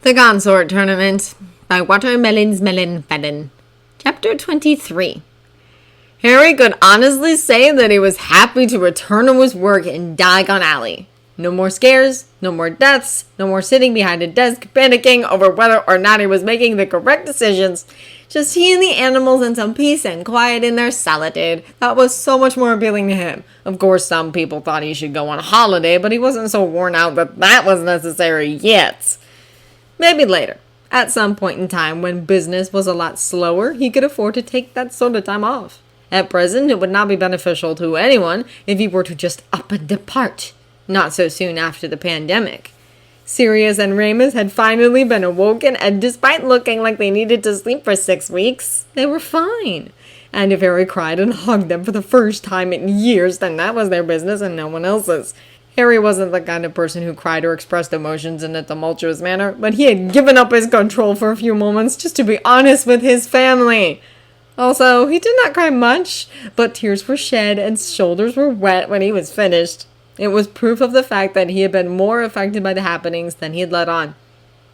The Consort Tournament by Watermelon's Melon Fedden. Chapter 23. Harry could honestly say that he was happy to return to his work in Diagon Alley. No more scares, no more deaths, no more sitting behind a desk panicking over whether or not he was making the correct decisions. Just he and the animals and some peace and quiet in their solitude. That was so much more appealing to him. Of course, some people thought he should go on holiday, but he wasn't so worn out that that was necessary yet. Maybe later. At some point in time when business was a lot slower, he could afford to take that sort of time off. At present, it would not be beneficial to anyone if he were to just up and depart. Not so soon after the pandemic. Sirius and Remus had finally been awoken, and despite looking like they needed to sleep for 6 weeks, they were fine. And if Harry cried and hugged them for the first time in years, then that was their business and no one else's. Harry wasn't the kind of person who cried or expressed emotions in a tumultuous manner, but he had given up his control for a few moments just to be honest with his family. Also, he did not cry much, but tears were shed and shoulders were wet when he was finished. It was proof of the fact that he had been more affected by the happenings than he had let on.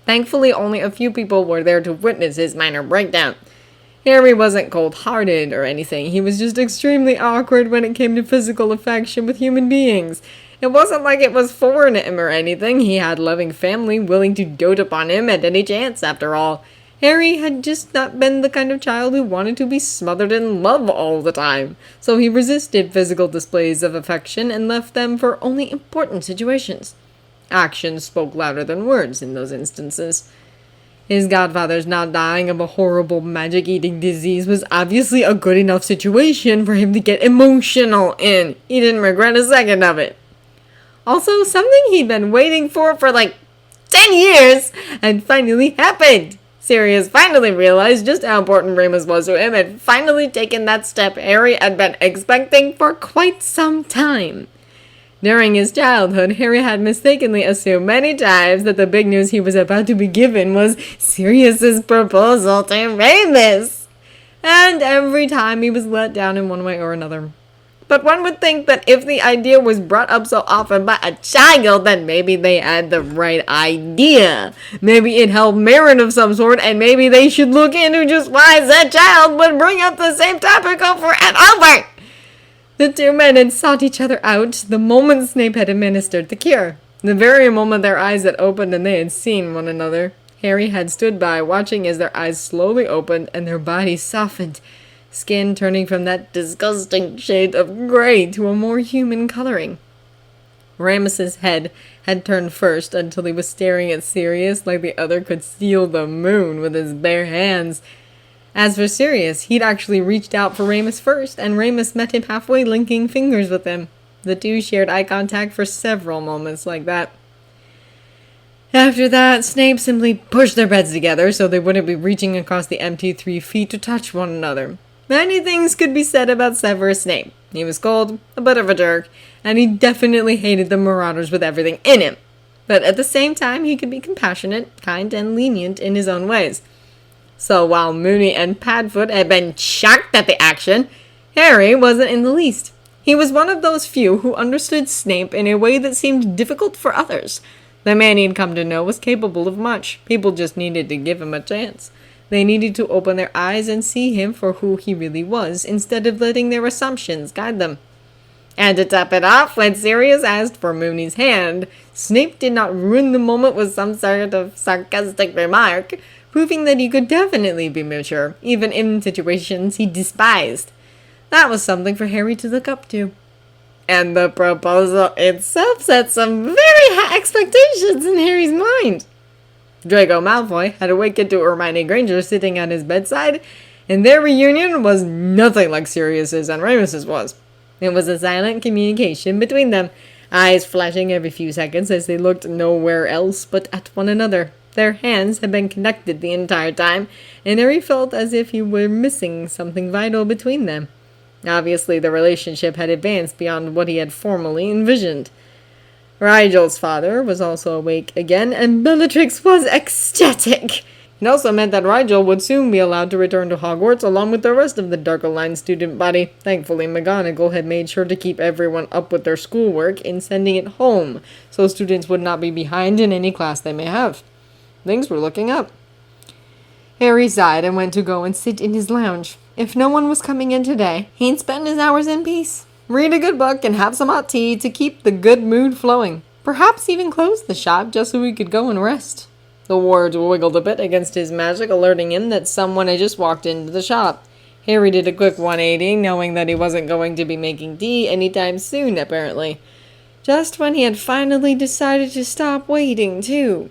Thankfully, only a few people were there to witness his minor breakdown. Harry wasn't cold-hearted or anything, he was just extremely awkward when it came to physical affection with human beings. It wasn't like it was foreign to him or anything. He had loving family willing to dote upon him at any chance, after all. Harry had just not been the kind of child who wanted to be smothered in love all the time. So he resisted physical displays of affection and left them for only important situations. Actions spoke louder than words in those instances. His godfather's not dying of a horrible magic-eating disease was obviously a good enough situation for him to get emotional in. He didn't regret a second of it. Also, something he'd been waiting for like 10 years had finally happened. Sirius finally realized just how important Remus was to him and finally taken that step Harry had been expecting for quite some time. During his childhood, Harry had mistakenly assumed many times that the big news he was about to be given was Sirius's proposal to Remus. And every time he was let down in one way or another. But one would think that if the idea was brought up so often by a child, then maybe they had the right idea. Maybe it held merit of some sort, and maybe they should look into just why that child would bring up the same topic over and over. The two men had sought each other out the moment Snape had administered the cure. The very moment their eyes had opened and they had seen one another. Harry had stood by, watching as their eyes slowly opened and their bodies softened. Skin turning from that disgusting shade of gray to a more human coloring. Remus's head had turned first until he was staring at Sirius like the other could seal the moon with his bare hands. As for Sirius, he'd actually reached out for Remus first, and Remus met him halfway, linking fingers with him. The two shared eye contact for several moments like that. After that, Snape simply pushed their beds together so they wouldn't be reaching across the empty 3 feet to touch one another. Many things could be said about Severus Snape. He was cold, a bit of a jerk, and he definitely hated the Marauders with everything in him. But at the same time, he could be compassionate, kind, and lenient in his own ways. So while Moony and Padfoot had been shocked at the action, Harry wasn't in the least. He was one of those few who understood Snape in a way that seemed difficult for others. The man he'd come to know was capable of much. People just needed to give him a chance. They needed to open their eyes and see him for who he really was, instead of letting their assumptions guide them. And to top it off, when Sirius asked for Moony's hand, Snape did not ruin the moment with some sort of sarcastic remark, proving that he could definitely be mature, even in situations he despised. That was something for Harry to look up to. And the proposal itself set some very high expectations in Harry's mind. Draco Malfoy had awakened to Hermione Granger sitting at his bedside, and their reunion was nothing like Sirius's and Remus's was. It was a silent communication between them, eyes flashing every few seconds as they looked nowhere else but at one another. Their hands had been connected the entire time, and Harry felt as if he were missing something vital between them. Obviously, the relationship had advanced beyond what he had formerly envisioned. Rigel's father was also awake again, and Bellatrix was ecstatic. It also meant that Rigel would soon be allowed to return to Hogwarts along with the rest of the Dark Alliance student body. Thankfully, McGonagall had made sure to keep everyone up with their schoolwork in sending it home, so students would not be behind in any class they may have. Things were looking up. Harry sighed and went to go and sit in his lounge. If no one was coming in today, he'd spend his hours in peace. Read a good book and have some hot tea to keep the good mood flowing. Perhaps even close the shop just so he could go and rest. The ward wiggled a bit against his magic, alerting him that someone had just walked into the shop. Harry did a quick 180, knowing that he wasn't going to be making tea anytime soon, apparently. Just when he had finally decided to stop waiting, too.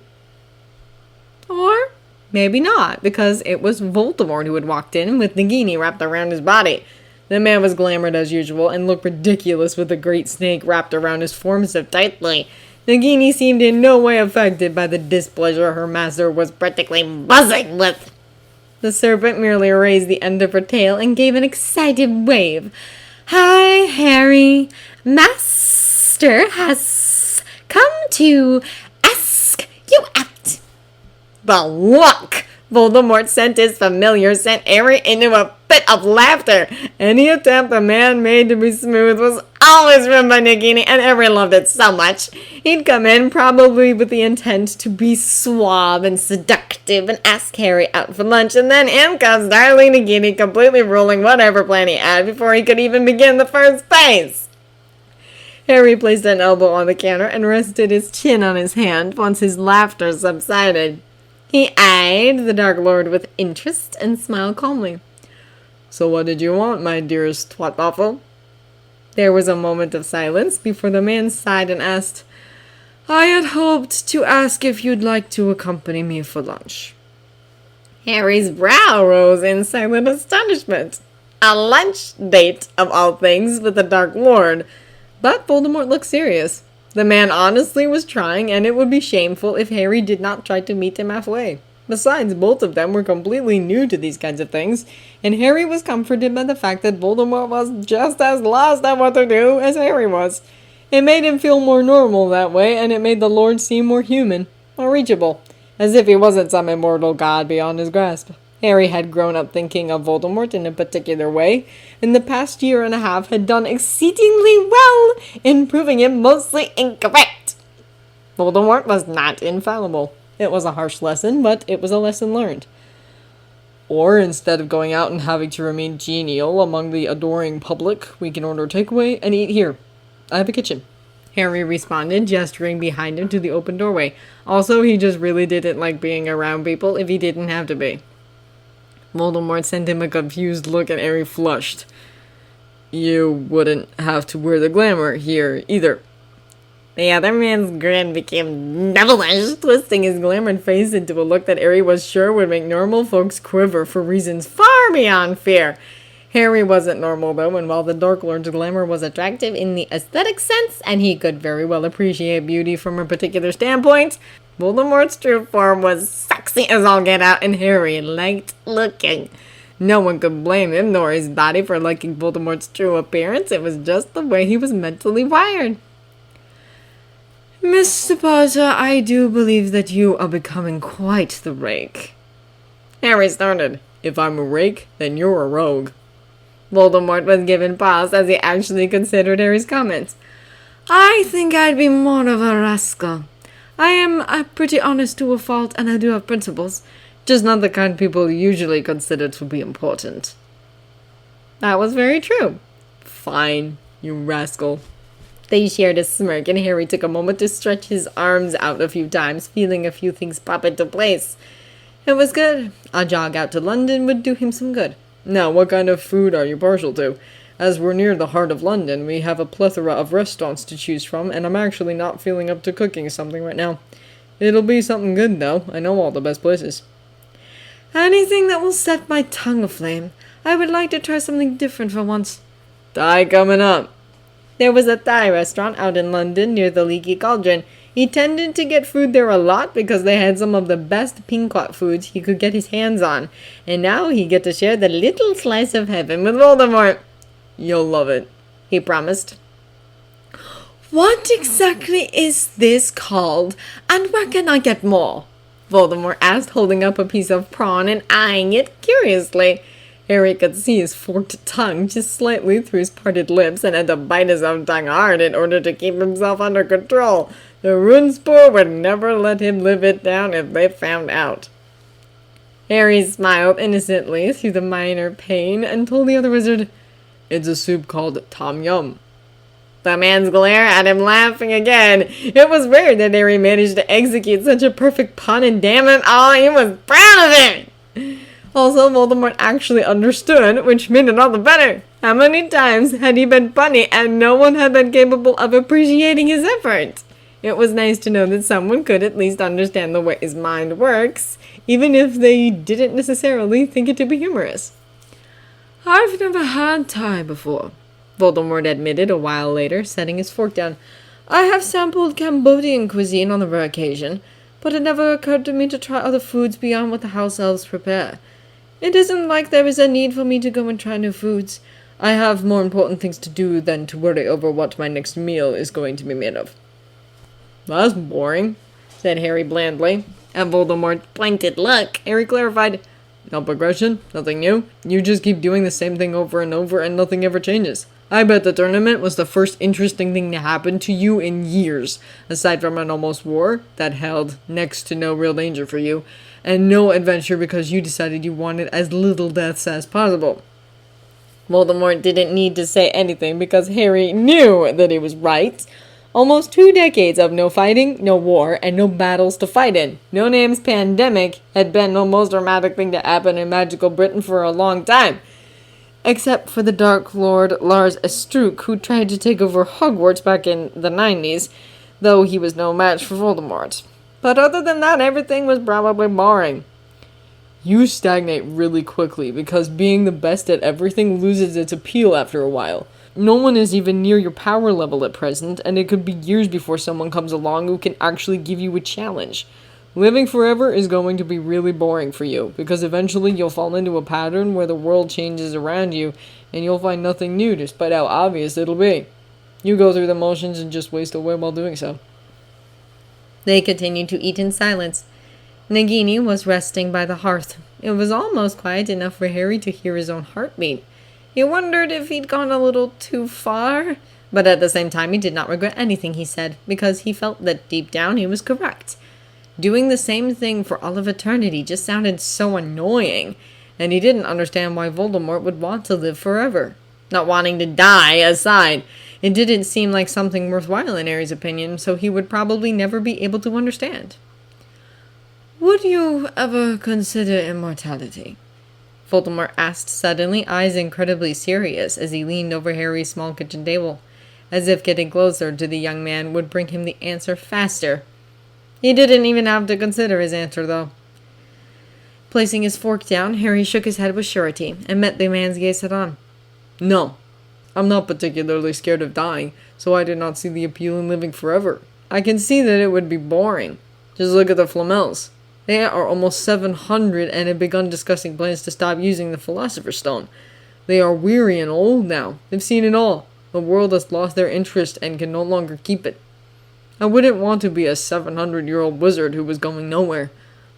Or maybe not, because it was Voldemort who had walked in with Nagini wrapped around his body. The man was glamored as usual and looked ridiculous with a great snake wrapped around his form so tightly. Nagini seemed in no way affected by the displeasure her master was practically buzzing with. The serpent merely raised the end of her tail and gave an excited wave. "Hi, Harry. Master has come to ask you out." The look! Voldemort sent his familiar sent Harry into a fit of laughter. Any attempt the man made to be smooth was always ruined by Nagini, and Harry loved it so much. He'd come in probably with the intent to be suave and seductive and ask Harry out for lunch, and then in comes darling Nagini completely ruling whatever plan he had before he could even begin the first phase. Harry placed an elbow on the counter and rested his chin on his hand once his laughter subsided. He eyed the Dark Lord with interest and smiled calmly. "So what did you want, my dearest Twatwaffle?" There was a moment of silence before the man sighed and asked, "I had hoped to ask if you'd like to accompany me for lunch." Harry's brow rose in silent astonishment. A lunch date, of all things, with the Dark Lord. But Voldemort looked serious. The man honestly was trying, and it would be shameful if Harry did not try to meet him halfway. Besides, both of them were completely new to these kinds of things, and Harry was comforted by the fact that Voldemort was just as lost at what to do as Harry was. It made him feel more normal that way, and it made the Lord seem more human, more reachable, as if he wasn't some immortal god beyond his grasp. Harry had grown up thinking of Voldemort in a particular way, and the past year and a half had done exceedingly well in proving him mostly incorrect. Voldemort was not infallible. It was a harsh lesson, but it was a lesson learned. Or, instead of going out and having to remain genial among the adoring public, we can order takeaway and eat here. I have a kitchen. Harry responded, gesturing behind him to the open doorway. Also, he just really didn't like being around people if he didn't have to be. Voldemort sent him a confused look and Harry flushed. "You wouldn't have to wear the glamour here, either." The other man's grin became devilish, twisting his glamored face into a look that Harry was sure would make normal folks quiver for reasons far beyond fear. Harry wasn't normal, though, and while the Dark Lord's glamour was attractive in the aesthetic sense, and he could very well appreciate beauty from a particular standpoint, Voldemort's true form was sexy as all get out, and Harry liked looking. No one could blame him nor his body for liking Voldemort's true appearance. It was just the way he was mentally wired. "Mr. Potter, I do believe that you are becoming quite the rake." Harry started. "If I'm a rake, then you're a rogue." Voldemort was given pause as he actually considered Harry's comments. "I think I'd be more of a rascal. I am pretty honest to a fault, and I do have principles. Just not the kind people usually consider to be important." That was very true. "Fine, you rascal." They shared a smirk, and Harry took a moment to stretch his arms out a few times, feeling a few things pop into place. It was good. A jog out to London would do him some good. Now, what kind of food are you partial to? As we're near the heart of London, we have a plethora of restaurants to choose from, and I'm actually not feeling up to cooking something right now. It'll be something good, though. I know all the best places. Anything that will set my tongue aflame. I would like to try something different for once. Thai coming up. There was a Thai restaurant out in London near the Leaky Cauldron. He tended to get food there a lot because they had some of the best pinkwot foods he could get his hands on. And now he get to share the little slice of heaven with Voldemort. You'll love it, he promised. What exactly is this called, and where can I get more? Voldemort asked, holding up a piece of prawn and eyeing it curiously. Harry could see his forked tongue just slightly through his parted lips and had to bite his own tongue hard in order to keep himself under control. The Runespoor would never let him live it down if they found out. Harry smiled innocently through the minor pain and told the other wizard, "It's a soup called Tom Yum." The man's glare at him laughing again. It was rare that Harry managed to execute such a perfect pun, and damn it all, he was proud of it! Also, Voldemort actually understood, which made it all the better. How many times had he been funny and no one had been capable of appreciating his effort? It was nice to know that someone could at least understand the way his mind works, even if they didn't necessarily think it to be humorous. "I've never had Thai before," Voldemort admitted a while later, setting his fork down. "I have sampled Cambodian cuisine on the rare occasion, but it never occurred to me to try other foods beyond what the house elves prepare. It isn't like there is a need for me to go and try new foods. I have more important things to do than to worry over what my next meal is going to be made of." "That's boring," said Harry blandly. At Voldemort's pointed look, Harry clarified, "No progression, nothing new. You just keep doing the same thing over and over and nothing ever changes. I bet the tournament was the first interesting thing to happen to you in years, aside from an almost war that held next to no real danger for you, and no adventure because you decided you wanted as little deaths as possible." Voldemort didn't need to say anything because Harry knew that he was right. Almost 2 decades of no fighting, no war, and no battles to fight in. No name's pandemic had been the most dramatic thing to happen in magical Britain for a long time. Except for the Dark Lord Lars Estruc, who tried to take over Hogwarts back in the 90s, though he was no match for Voldemort. But other than that, everything was probably boring. You stagnate really quickly because being the best at everything loses its appeal after a while. No one is even near your power level at present, and it could be years before someone comes along who can actually give you a challenge. Living forever is going to be really boring for you, because eventually you'll fall into a pattern where the world changes around you, and you'll find nothing new despite how obvious it'll be. You go through the motions and just waste away while doing so. They continued to eat in silence. Nagini was resting by the hearth. It was almost quiet enough for Harry to hear his own heartbeat. He wondered if he'd gone a little too far, but at the same time he did not regret anything he said, because he felt that deep down he was correct. Doing the same thing for all of eternity just sounded so annoying, and he didn't understand why Voldemort would want to live forever. Not wanting to die aside, it didn't seem like something worthwhile in Harry's opinion, so he would probably never be able to understand. "Would you ever consider immortality?" Voldemort asked suddenly, eyes incredibly serious, as he leaned over Harry's small kitchen table, as if getting closer to the young man would bring him the answer faster. He didn't even have to consider his answer, though. Placing his fork down, Harry shook his head with surety, and met the man's gaze head on. "No, I'm not particularly scared of dying, so I do not see the appeal in living forever. I can see that it would be boring. Just look at the Flamels. They are almost 700 and have begun discussing plans to stop using the Philosopher's Stone. They are weary and old now. They've seen it all. The world has lost their interest and can no longer keep it. I wouldn't want to be a 700-year-old wizard who was going nowhere.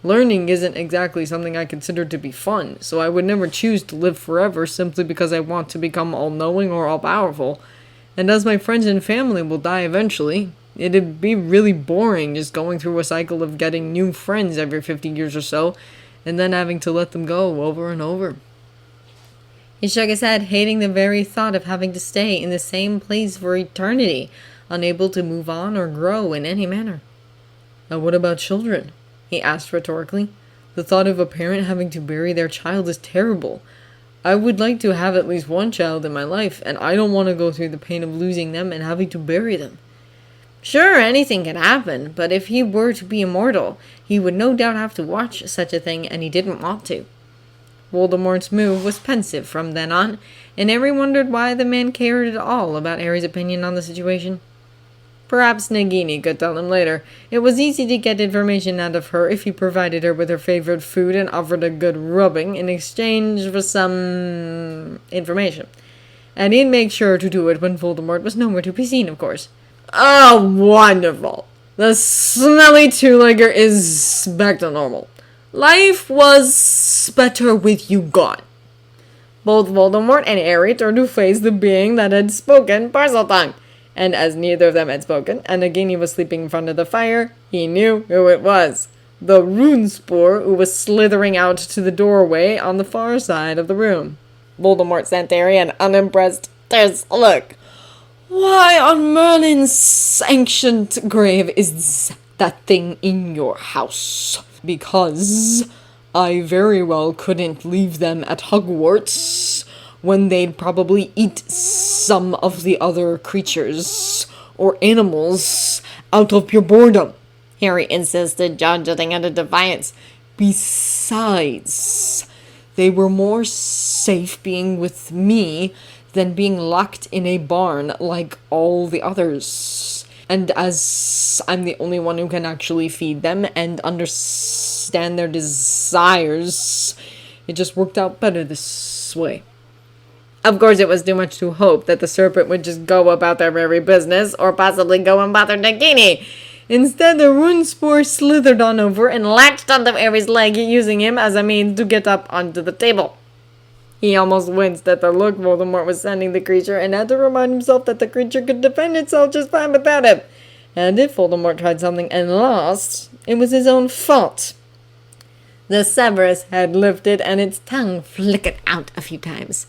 Learning isn't exactly something I consider to be fun, so I would never choose to live forever simply because I want to become all-knowing or all-powerful. And as my friends and family will die eventually, it'd be really boring just going through a cycle of getting new friends every 50 years or so, and then having to let them go over and over." He shook his head, hating the very thought of having to stay in the same place for eternity, unable to move on or grow in any manner. "And what about children?" he asked rhetorically. "The thought of a parent having to bury their child is terrible. I would like to have at least one child in my life, and I don't want to go through the pain of losing them and having to bury them." Sure, anything can happen, but if he were to be immortal, he would no doubt have to watch such a thing, and he didn't want to. Voldemort's move was pensive from then on, and Harry wondered why the man cared at all about Harry's opinion on the situation. Perhaps Nagini could tell him later. It was easy to get information out of her if he provided her with her favorite food and offered a good rubbing in exchange for some information. And he'd make sure to do it when Voldemort was nowhere to be seen, of course. "Oh, wonderful! The smelly two-legger is back to normal. Life was better with you gone." Both Voldemort and Harry turned to face the being that had spoken Parseltongue. And as neither of them had spoken, and Nagini was sleeping in front of the fire, he knew who it was. The Runespoor, who was slithering out to the doorway on the far side of the room. Voldemort sent Harry an unimpressed look. "Why on Merlin's ancient grave is that thing in your house?" "Because I very well couldn't leave them at Hogwarts when they'd probably eat some of the other creatures or animals out of pure boredom," Harry insisted, jaw-jutting out of defiance. "Besides, they were more safe being with me than being locked in a barn like all the others. And as I'm the only one who can actually feed them and understand their desires, it just worked out better this way." Of course, it was too much to hope that the serpent would just go about their merry business, or possibly go and bother Nagini. Instead, the Runespoor slithered on over and latched onto Harry's leg, using him as a means to get up onto the table. He almost winced at the look Voldemort was sending the creature, and had to remind himself that the creature could defend itself just fine without him. And if Voldemort tried something and lost, it was his own fault. The Severus had lifted, and its tongue flickered out a few times.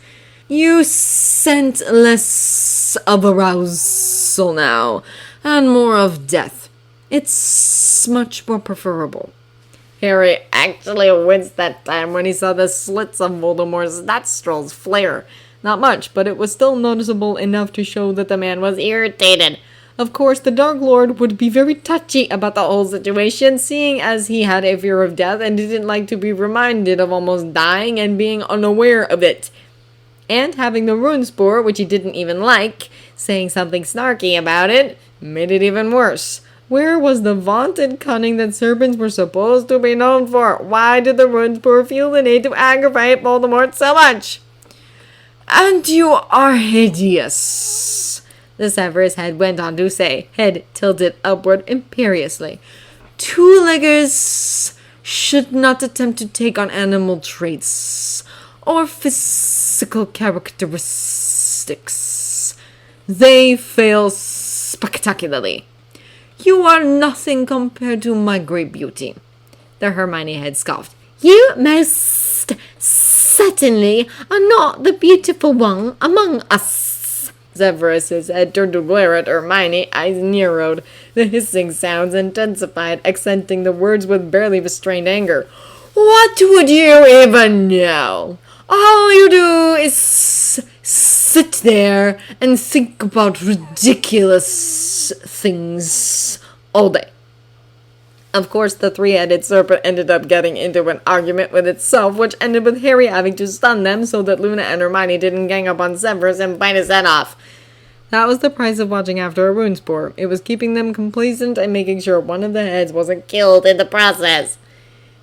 "You scent less of arousal now, and more of death. It's much more preferable." Harry actually winced that time when he saw the slits of Voldemort's nostrils flare. Not much, but it was still noticeable enough to show that the man was irritated. Of course, the Dark Lord would be very touchy about the whole situation, seeing as he had a fear of death and didn't like to be reminded of almost dying and being unaware of it. And having the Runespoor, which he didn't even like, saying something snarky about it, made it even worse. Where was the vaunted cunning that serpents were supposed to be known for? Why did the Runespoor feel the need to aggravate Voldemort so much? "And you are hideous," the Severus head went on to say, head tilted upward imperiously. "Two-leggers should not attempt to take on animal traits or physical characteristics. They fail spectacularly. You are nothing compared to my great beauty." The Hermione head scoffed. "You most certainly are not the beautiful one among us." Severus's head turned to glare at Hermione, eyes narrowed. The hissing sounds intensified, accenting the words with barely restrained anger. "What would you even know? All you do is sit there and think about ridiculous things all day." Of course, the three-headed serpent ended up getting into an argument with itself, which ended with Harry having to stun them so that Luna and Hermione didn't gang up on Severus and bite his head off. That was the price of watching after a Runespoor. It was keeping them complacent and making sure one of the heads wasn't killed in the process.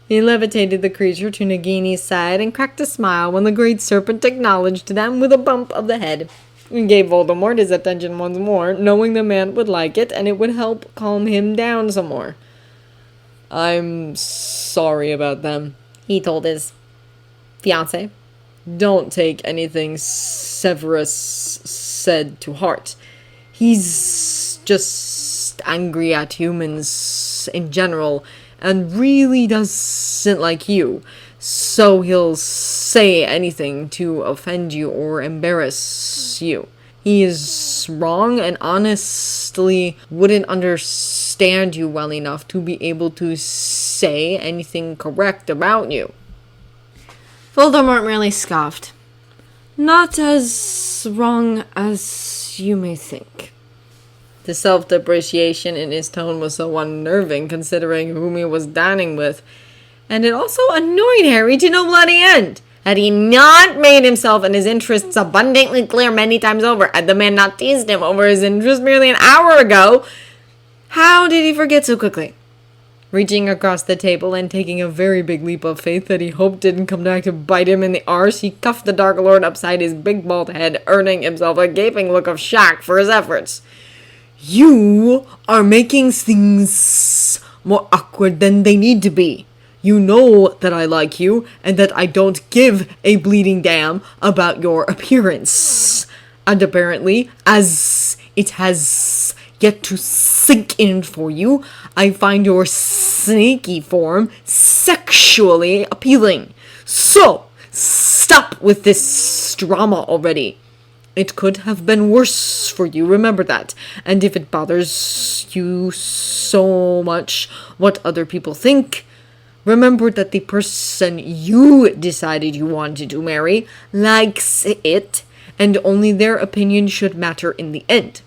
He levitated the creature to Nagini's side and cracked a smile when the great serpent acknowledged them with a bump of the head. He gave Voldemort his attention once more, knowing the man would like it and it would help calm him down some more. "I'm sorry about them," he told his fiancée. "Don't take anything Severus said to heart. He's just angry at humans in general and really doesn't like you, so he'll say anything to offend you or embarrass you. He is wrong and honestly wouldn't understand you well enough to be able to say anything correct about you." Voldemort merely scoffed. "Not as wrong as you may think." The self-depreciation in his tone was so unnerving considering whom he was dining with, and it also annoyed Harry to no bloody end. Had he not made himself and his interests abundantly clear many times over, had the man not teased him over his interest merely an hour ago, how did he forget so quickly? Reaching across the table and taking a very big leap of faith that he hoped didn't come back to bite him in the arse, he cuffed the Dark Lord upside his big bald head, earning himself a gaping look of shock for his efforts. "You are making things more awkward than they need to be. You know that I like you, and that I don't give a bleeding damn about your appearance. And apparently, as it has yet to sink in for you, I find your sneaky form sexually appealing. So, stop with this drama already. It could have been worse for you, remember that. And if it bothers you so much what other people think, remember that the person you decided you wanted to marry likes it, and only their opinion should matter in the end.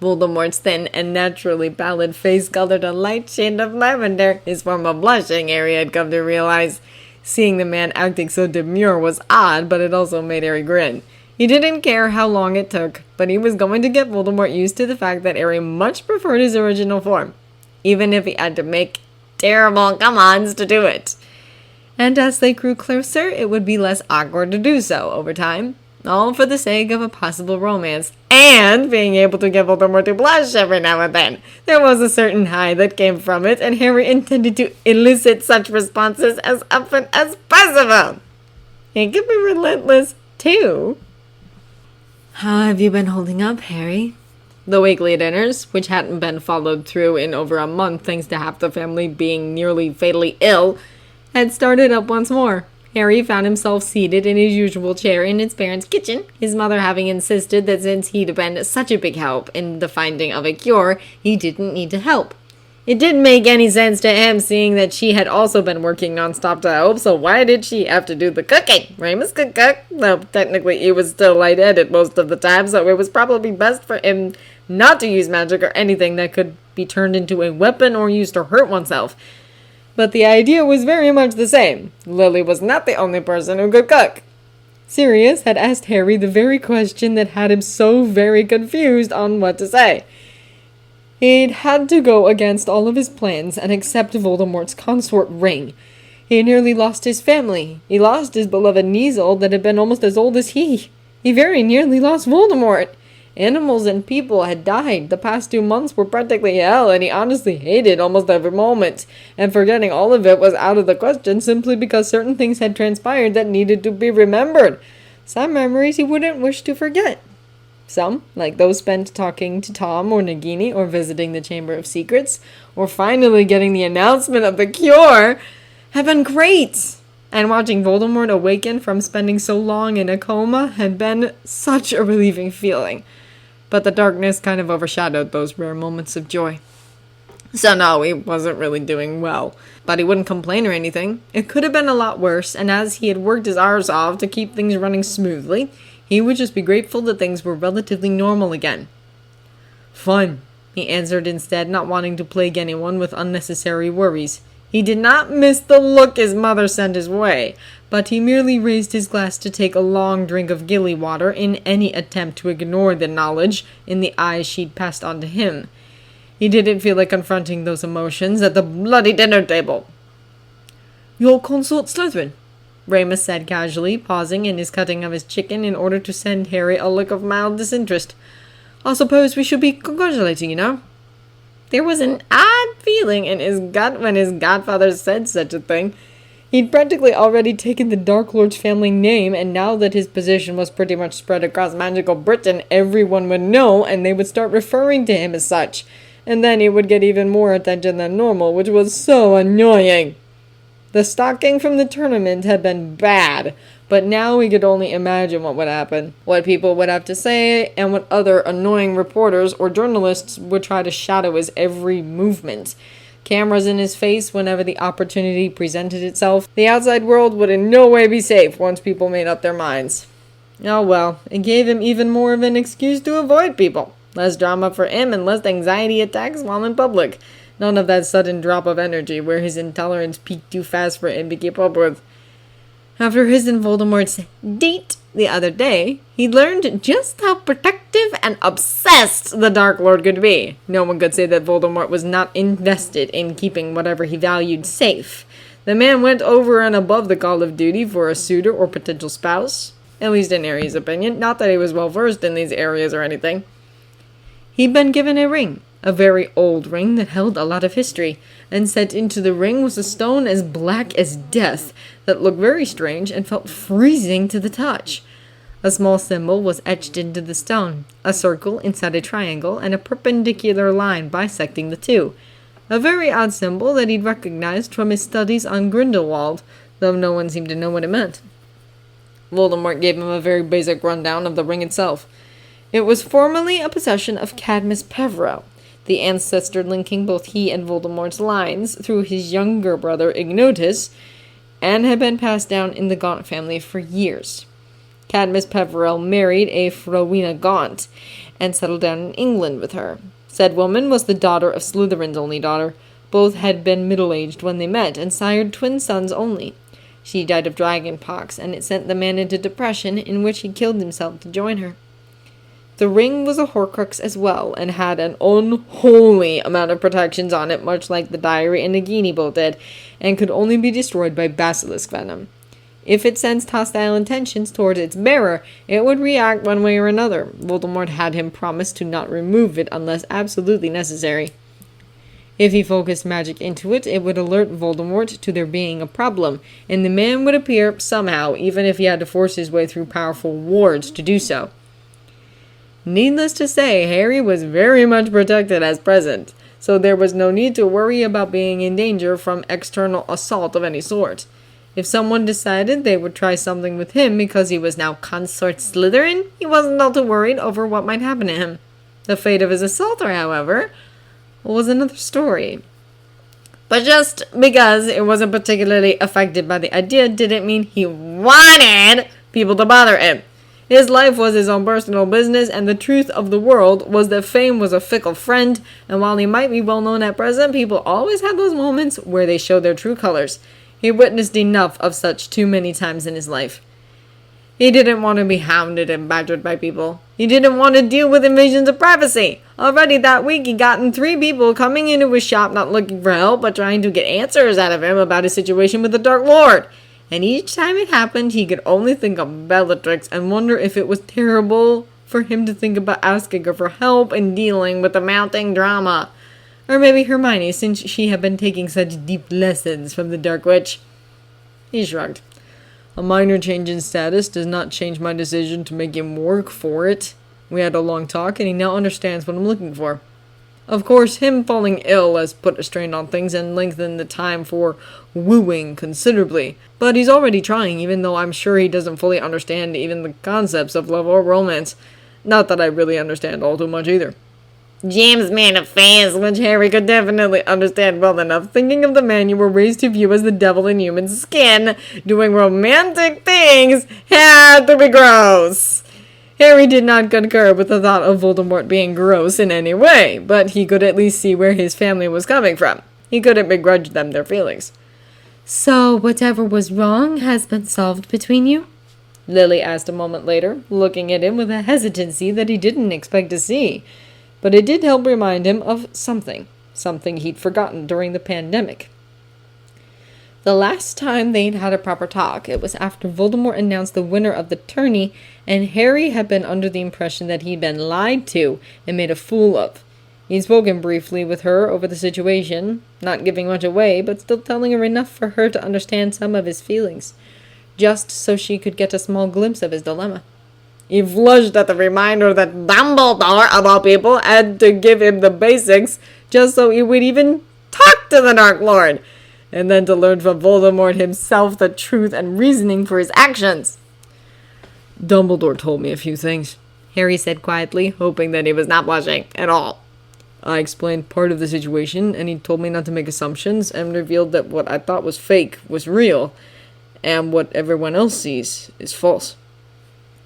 Voldemort's thin and naturally pallid face colored a light shade of lavender. His form of blushing, Harry had come to realize. Seeing the man acting so demure was odd, but it also made Harry grin. He didn't care how long it took, but he was going to get Voldemort used to the fact that Harry much preferred his original form, even if he had to make terrible come-ons to do it. And as they grew closer, it would be less awkward to do so over time, all for the sake of a possible romance, and being able to get Voldemort to blush every now and then. There was a certain high that came from it, and Harry intended to elicit such responses as often as possible. He could be relentless, too. How have you been holding up, Harry? The weekly dinners, which hadn't been followed through in over a month thanks to half the family being nearly fatally ill, had started up once more. Harry found himself seated in his usual chair in his parents' kitchen, his mother having insisted that since he'd been such a big help in the finding of a cure, he didn't need to help. It didn't make any sense to him, seeing that she had also been working nonstop to help, so why did she have to do the cooking? Remus could cook, though technically he was still lightheaded most of the time, so it was probably best for him not to use magic or anything that could be turned into a weapon or used to hurt oneself. But the idea was very much the same. Lily was not the only person who could cook. Sirius had asked Harry the very question that had him so very confused on what to say. He'd had to go against all of his plans and accept Voldemort's consort ring. He nearly lost his family. He lost his beloved Kneazle that had been almost as old as he. He very nearly lost Voldemort. Animals and people had died. The past 2 months were practically hell, and he honestly hated almost every moment. And forgetting all of it was out of the question simply because certain things had transpired that needed to be remembered. Some memories he wouldn't wish to forget. Some, like those spent talking to Tom or Nagini or visiting the Chamber of Secrets, or finally getting the announcement of the cure, had been great. And watching Voldemort awaken from spending so long in a coma had been such a relieving feeling. But the darkness kind of overshadowed those rare moments of joy. So no, he wasn't really doing well. But he wouldn't complain or anything. It could have been a lot worse, and as he had worked his arse off to keep things running smoothly, he would just be grateful that things were relatively normal again. Fun, he answered instead, not wanting to plague anyone with unnecessary worries. He did not miss the look his mother sent his way, but he merely raised his glass to take a long drink of gilly water in any attempt to ignore the knowledge in the eyes she'd passed on to him. He didn't feel like confronting those emotions at the bloody dinner table. "Your consort Slytherin," Remus said casually, pausing in his cutting of his chicken in order to send Harry a look of mild disinterest. "I suppose we should be congratulating you now." There was an odd feeling in his gut when his godfather said such a thing. He'd practically already taken the Dark Lord's family name, and now that his position was pretty much spread across magical Britain, everyone would know, and they would start referring to him as such. And then he would get even more attention than normal, which was so annoying. The stalking from the tournament had been bad, but now he could only imagine what would happen, what people would have to say, and what other annoying reporters or journalists would try to shadow his every movement. Cameras in his face whenever the opportunity presented itself. The outside world would in no way be safe once people made up their minds. Oh well, it gave him even more of an excuse to avoid people. Less drama for him and less anxiety attacks while in public. None of that sudden drop of energy where his intolerance peaked too fast for him to keep up with. After his and Voldemort's date the other day, he learned just how protective and obsessed the Dark Lord could be. No one could say that Voldemort was not invested in keeping whatever he valued safe. The man went over and above the call of duty for a suitor or potential spouse, at least in Harry's opinion, not that he was well versed in these areas or anything. He'd been given a ring, a very old ring that held a lot of history, and set into the ring was a stone as black as death that looked very strange and felt freezing to the touch. A small symbol was etched into the stone, a circle inside a triangle, and a perpendicular line bisecting the two. A very odd symbol that he'd recognized from his studies on Grindelwald, though no one seemed to know what it meant. Voldemort gave him a very basic rundown of the ring itself. It was formerly a possession of Cadmus Peverell, the ancestor linking both he and Voldemort's lines through his younger brother Ignotus, and had been passed down in the Gaunt family for years. Cadmus Peverell married a Rowena Gaunt, and settled down in England with her. Said woman was the daughter of Slytherin's only daughter. Both had been middle-aged when they met, and sired twin sons only. She died of dragonpox, and it sent the man into depression, in which he killed himself to join her. The ring was a Horcrux as well, and had an unholy amount of protections on it, much like the diary and Nagini both did, and could only be destroyed by basilisk venom. If it sensed hostile intentions towards its bearer, it would react one way or another. Voldemort had him promise to not remove it unless absolutely necessary. If he focused magic into it, it would alert Voldemort to there being a problem, and the man would appear somehow, even if he had to force his way through powerful wards to do so. Needless to say, Harry was very much protected as present, so there was no need to worry about being in danger from external assault of any sort. If someone decided they would try something with him because he was now Consort Slytherin, he wasn't all too worried over what might happen to him. The fate of his assaulter, however, was another story. But just because it wasn't particularly affected by the idea didn't mean he wanted people to bother him. His life was his own personal business, and the truth of the world was that fame was a fickle friend, and while he might be well known at present, people always had those moments where they showed their true colors. He witnessed enough of such too many times in his life. He didn't want to be hounded and badgered by people. He didn't want to deal with invasions of privacy. Already that week he gotten 3 people coming into his shop not looking for help, but trying to get answers out of him about his situation with the Dark Lord. And each time it happened, he could only think of Bellatrix and wonder if it was terrible for him to think about asking her for help in dealing with the mounting drama. Or maybe Hermione, since she had been taking such deep lessons from the Dark Witch. He shrugged. A minor change in status does not change my decision to make him work for it. We had a long talk, and he now understands what I'm looking for. Of course, him falling ill has put a strain on things and lengthened the time for wooing considerably. But he's already trying, even though I'm sure he doesn't fully understand even the concepts of love or romance. Not that I really understand all too much either. James made a face which Harry could definitely understand well enough, thinking of the man you were raised to view as the devil in human skin, doing romantic things, had to be gross. Harry did not concur with the thought of Voldemort being gross in any way, but he could at least see where his family was coming from. He couldn't begrudge them their feelings. So, whatever was wrong has been solved between you? Lily asked a moment later, looking at him with a hesitancy that he didn't expect to see. But it did help remind him of something he'd forgotten during the pandemic. The last time they'd had a proper talk, it was after Voldemort announced the winner of the tourney, and Harry had been under the impression that he'd been lied to and made a fool of. He'd spoken briefly with her over the situation, not giving much away, but still telling her enough for her to understand some of his feelings, just so she could get a small glimpse of his dilemma. He flushed at the reminder that Dumbledore, of all people, had to give him the basics just so he would even talk to the Dark Lord, and then to learn from Voldemort himself the truth and reasoning for his actions. Dumbledore told me a few things, Harry said quietly, hoping that he was not blushing at all. I explained part of the situation, and he told me not to make assumptions, and revealed that what I thought was fake was real, and what everyone else sees is false.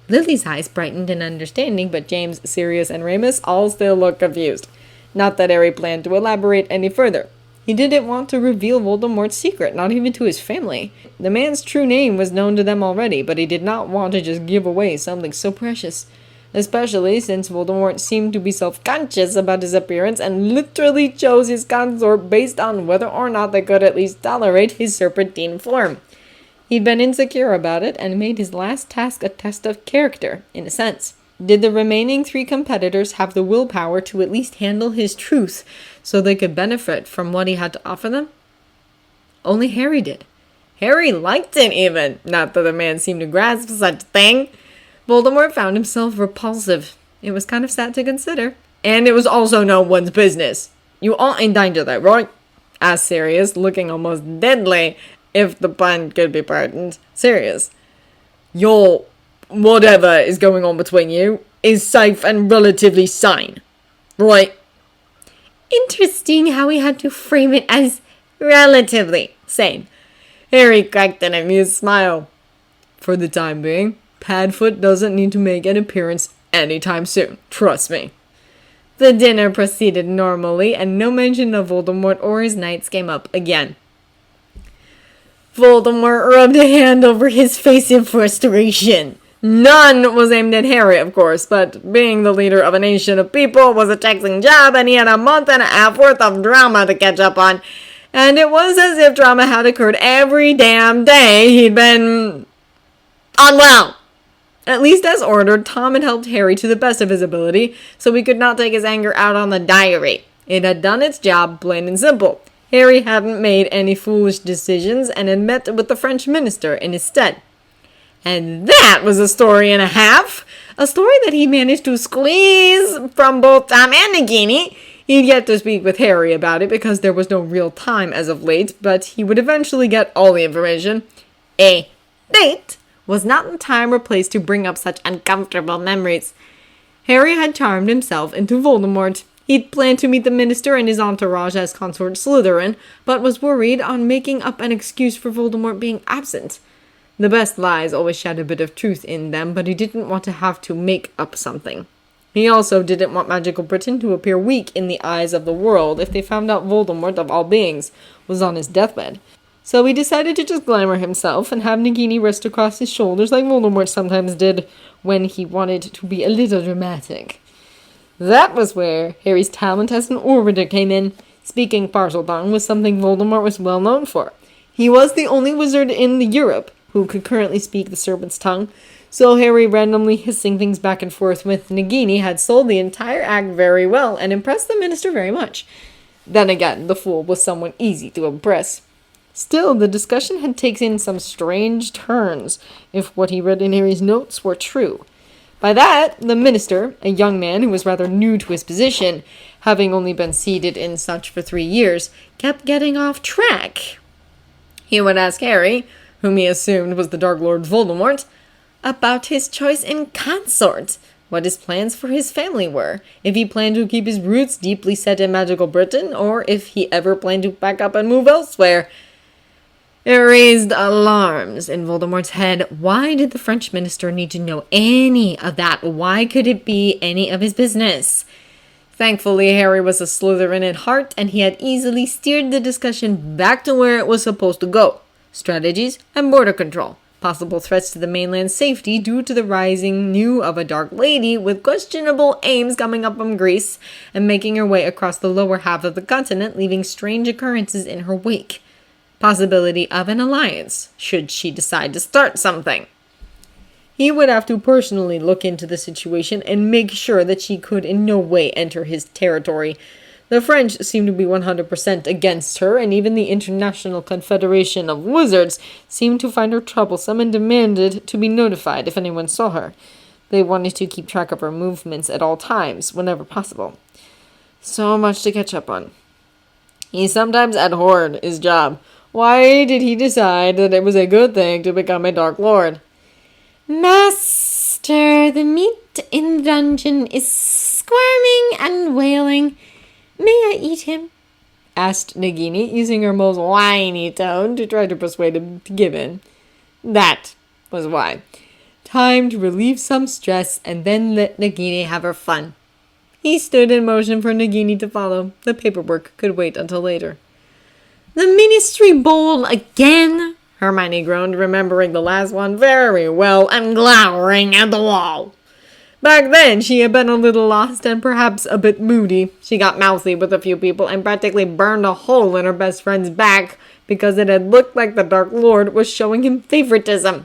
Lily's eyes brightened in understanding, but James, Sirius, and Remus all still looked confused. Not that Harry planned to elaborate any further. He didn't want to reveal Voldemort's secret, not even to his family. The man's true name was known to them already, but he did not want to just give away something so precious. Especially since Voldemort seemed to be self-conscious about his appearance and literally chose his consort based on whether or not they could at least tolerate his serpentine form. He'd been insecure about it and made his last task a test of character, in a sense. Did the remaining 3 competitors have the willpower to at least handle his truth so they could benefit from what he had to offer them? Only Harry did. Harry liked it even, not that the man seemed to grasp such a thing. Voldemort found himself repulsive. It was kind of sad to consider. And it was also no one's business. You aren't in danger there, right? Asked Sirius, looking almost deadly, if the pun could be pardoned. Sirius, your whatever is going on between you is safe and relatively sane, right? Interesting how he had to frame it as relatively sane. Harry cracked an amused smile. For the time being, Padfoot doesn't need to make an appearance anytime soon, trust me. The dinner proceeded normally, and no mention of Voldemort or his knights came up again. Voldemort rubbed a hand over his face in frustration. None was aimed at Harry, of course, but being the leader of a nation of people was a taxing job, and he had a month and a half worth of drama to catch up on. And it was as if drama had occurred every damn day he'd been unwell. At least as ordered, Tom had helped Harry to the best of his ability, so he could not take his anger out on the diary. It had done its job, plain and simple. Harry hadn't made any foolish decisions and had met with the French minister in his stead. And that was a story and a half. A story that he managed to squeeze from both Tom and Nagini. He'd yet to speak with Harry about it because there was no real time as of late, but he would eventually get all the information. A date was not the time or place to bring up such uncomfortable memories. Harry had charmed himself into Voldemort. He'd planned to meet the minister and his entourage as Consort Slytherin, but was worried on making up an excuse for Voldemort being absent. The best lies always had a bit of truth in them, but he didn't want to have to make up something. He also didn't want Magical Britain to appear weak in the eyes of the world if they found out Voldemort, of all beings, was on his deathbed. So he decided to just glamour himself and have Nagini rest across his shoulders like Voldemort sometimes did when he wanted to be a little dramatic. That was where Harry's talent as an orator came in. Speaking Parseltongue was something Voldemort was well known for. He was the only wizard in Europe who could currently speak the serpent's tongue, so Harry randomly hissing things back and forth with Nagini had sold the entire act very well and impressed the minister very much. Then again, the fool was someone easy to impress. Still, the discussion had taken some strange turns, if what he read in Harry's notes were true. By that, the minister, a young man who was rather new to his position, having only been seated in such for 3 years, kept getting off track. He would ask Harry, whom he assumed was the Dark Lord Voldemort, about his choice in Consort, what his plans for his family were, if he planned to keep his roots deeply set in Magical Britain, or if he ever planned to pack up and move elsewhere. It raised alarms in Voldemort's head. Why did the French minister need to know any of that? Why could it be any of his business? Thankfully, Harry was a Slytherin at heart, and he had easily steered the discussion back to where it was supposed to go. Strategies and border control. Possible threats to the mainland's safety due to the rising news of a dark lady with questionable aims coming up from Greece and making her way across the lower half of the continent, leaving strange occurrences in her wake. Possibility of an alliance, should she decide to start something. He would have to personally look into the situation and make sure that she could in no way enter his territory. The French seemed to be 100% against her, and even the International Confederation of Wizards seemed to find her troublesome and demanded to be notified if anyone saw her. They wanted to keep track of her movements at all times, whenever possible. So much to catch up on. He sometimes abhorred his job. Why did he decide that it was a good thing to become a Dark Lord? Master, the meat in the dungeon is squirming and wailing. May I eat him? Asked Nagini, using her most whiny tone to try to persuade him to give in. That was why. Time to relieve some stress and then let Nagini have her fun. He stood in motion for Nagini to follow. The paperwork could wait until later. The Ministry Bowl again? Hermione groaned, remembering the last one very well and glowering at the wall. Back then, she had been a little lost and perhaps a bit moody. She got mouthy with a few people and practically burned a hole in her best friend's back because it had looked like the Dark Lord was showing him favoritism.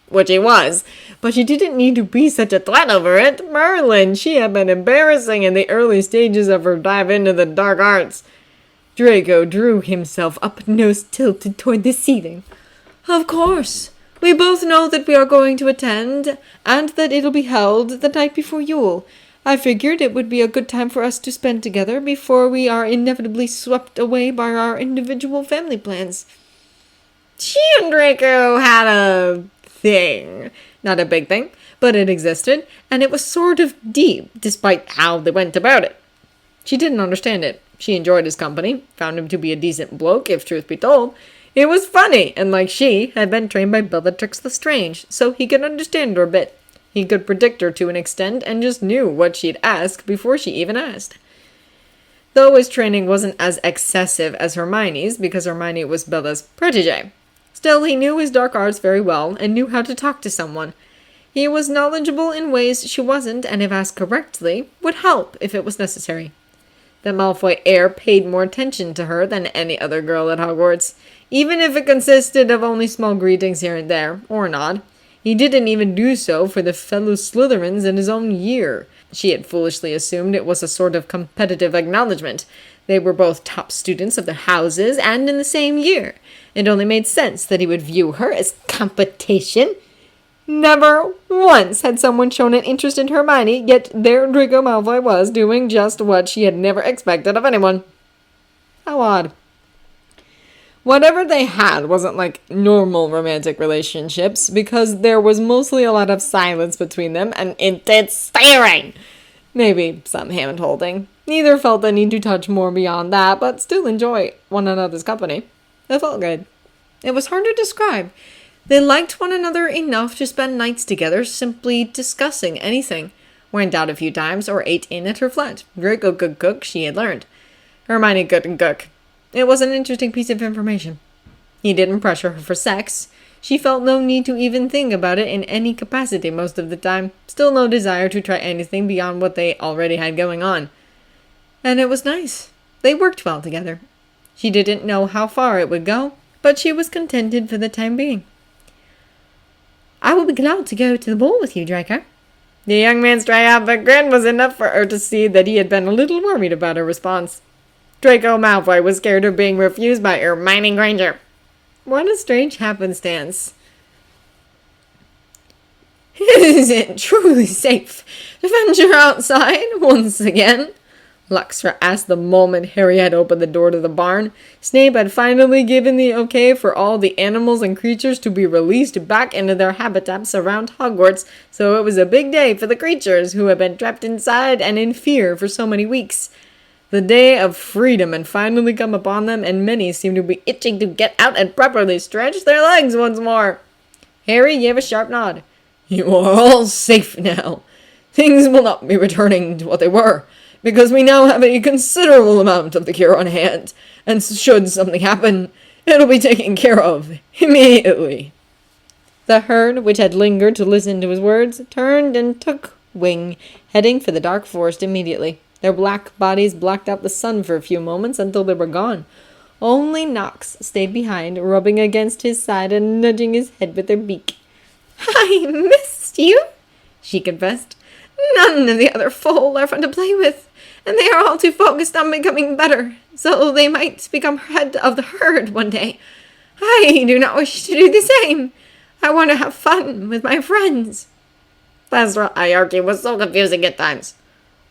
Which he was, but she didn't need to be such a threat over it. Merlin, she had been embarrassing in the early stages of her dive into the dark arts. Draco drew himself up, nose tilted toward the ceiling. Of course. We both know that we are going to attend, and that it'll be held the night before Yule. I figured it would be a good time for us to spend together before we are inevitably swept away by our individual family plans. She and Draco had a thing. Not a big thing, but it existed, and it was sort of deep, despite how they went about it. She didn't understand it. She enjoyed his company, found him to be a decent bloke, if truth be told. It was funny, and like she, had been trained by Bellatrix Lestrange, so he could understand her a bit. He could predict her to an extent, and just knew what she'd ask before she even asked. Though his training wasn't as excessive as Hermione's, because Hermione was Bella's protégé. Still, he knew his dark arts very well, and knew how to talk to someone. He was knowledgeable in ways she wasn't, and if asked correctly, would help if it was necessary. The Malfoy heir paid more attention to her than any other girl at Hogwarts, even if it consisted of only small greetings here and there, or a nod. He didn't even do so for the fellow Slytherins in his own year. She had foolishly assumed it was a sort of competitive acknowledgement. They were both top students of their houses and in the same year. It only made sense that he would view her as competition. Never once had someone shown an interest in Hermione, yet there Draco Malfoy was, doing just what she had never expected of anyone. How odd. Whatever they had wasn't like normal romantic relationships, because there was mostly a lot of silence between them and intense staring. Maybe some hand-holding. Neither felt the need to touch more beyond that, but still enjoy one another's company. It felt good. It was hard to describe. They liked one another enough to spend nights together simply discussing anything. Went out a few times or ate in at her flat. Draco could cook, she had learned. Hermione couldn't cook. It was an interesting piece of information. He didn't pressure her for sex. She felt no need to even think about it in any capacity most of the time. Still no desire to try anything beyond what they already had going on. And it was nice. They worked well together. She didn't know how far it would go, but she was contented for the time being. I will be glad to go to the ball with you, Draco. The young man's triumphant grin was enough for her to see that he had been a little worried about her response. Draco Malfoy was scared of being refused by Hermione Granger. What a strange happenstance. Is it truly safe to venture outside once again? Luxra asked the moment Harry had opened the door to the barn. Snape had finally given the okay for all the animals and creatures to be released back into their habitats around Hogwarts, so it was a big day for the creatures who had been trapped inside and in fear for so many weeks. The day of freedom had finally come upon them, and many seemed to be itching to get out and properly stretch their legs once more. Harry gave a sharp nod. You are all safe now. Things will not be returning to what they were, because we now have a considerable amount of the cure on hand, and should something happen, it'll be taken care of immediately. The herd, which had lingered to listen to his words, turned and took wing, heading for the dark forest immediately. Their black bodies blocked out the sun for a few moments until they were gone. Only Nox stayed behind, rubbing against his side and nudging his head with her beak. I missed you, she confessed. None of the other foal are fun to play with, and they are all too focused on becoming better, so they might become head of the herd one day. I do not wish to do the same. I want to have fun with my friends. That's hierarchy was so confusing at times.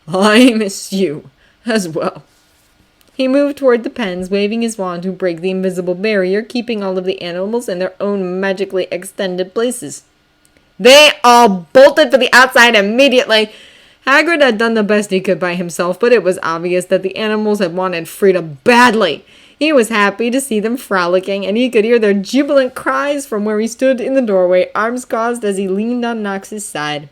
I miss you as well. He moved toward the pens, waving his wand to break the invisible barrier, keeping all of the animals in their own magically extended places. They all bolted for the outside immediately. Hagrid had done the best he could by himself, but it was obvious that the animals had wanted freedom badly. He was happy to see them frolicking, and he could hear their jubilant cries from where he stood in the doorway, arms crossed as he leaned on Nox's side.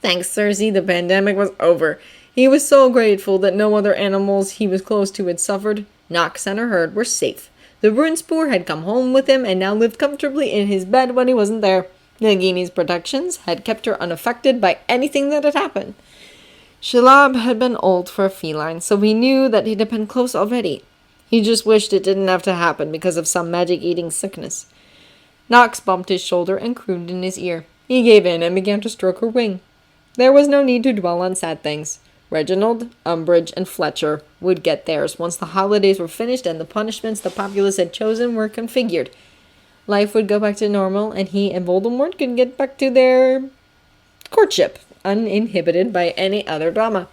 Thanks, Cersei, the pandemic was over. He was so grateful that no other animals he was close to had suffered. Nox and her herd were safe. The Runespoor had come home with him and now lived comfortably in his bed when he wasn't there. Nagini's protections had kept her unaffected by anything that had happened. Shelob had been old for a feline, so he knew that it had been close already. He just wished it didn't have to happen because of some magic-eating sickness. Nox bumped his shoulder and crooned in his ear. He gave in and began to stroke her wing. There was no need to dwell on sad things. Reginald, Umbridge, and Fletcher would get theirs once the holidays were finished and the punishments the populace had chosen were configured. life would go back to normal, and he and Voldemort could get back to their courtship, uninhibited by any other drama.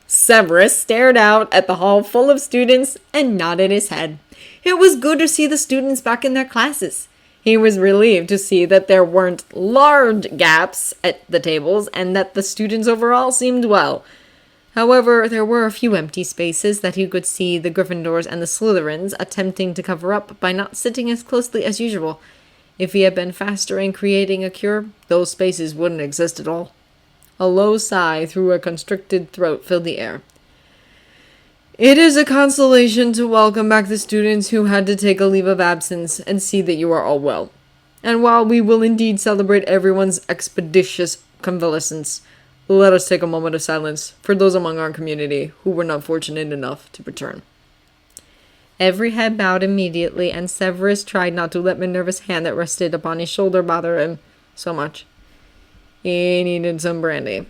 Severus stared out at the hall full of students and nodded his head. It was good to see the students back in their classes. He was relieved to see that there weren't large gaps at the tables and that the students overall seemed well. However, there were a few empty spaces that he could see the Gryffindors and the Slytherins attempting to cover up by not sitting as closely as usual. If he had been faster in creating a cure, those spaces wouldn't exist at all. A low sigh through a constricted throat filled the air. It is a consolation to welcome back the students who had to take a leave of absence and see that you are all well. And while we will indeed celebrate everyone's expeditious convalescence, let us take a moment of silence for those among our community who were not fortunate enough to return. Every head bowed immediately, and Severus tried not to let Minerva's hand that rested upon his shoulder bother him so much. He needed some brandy.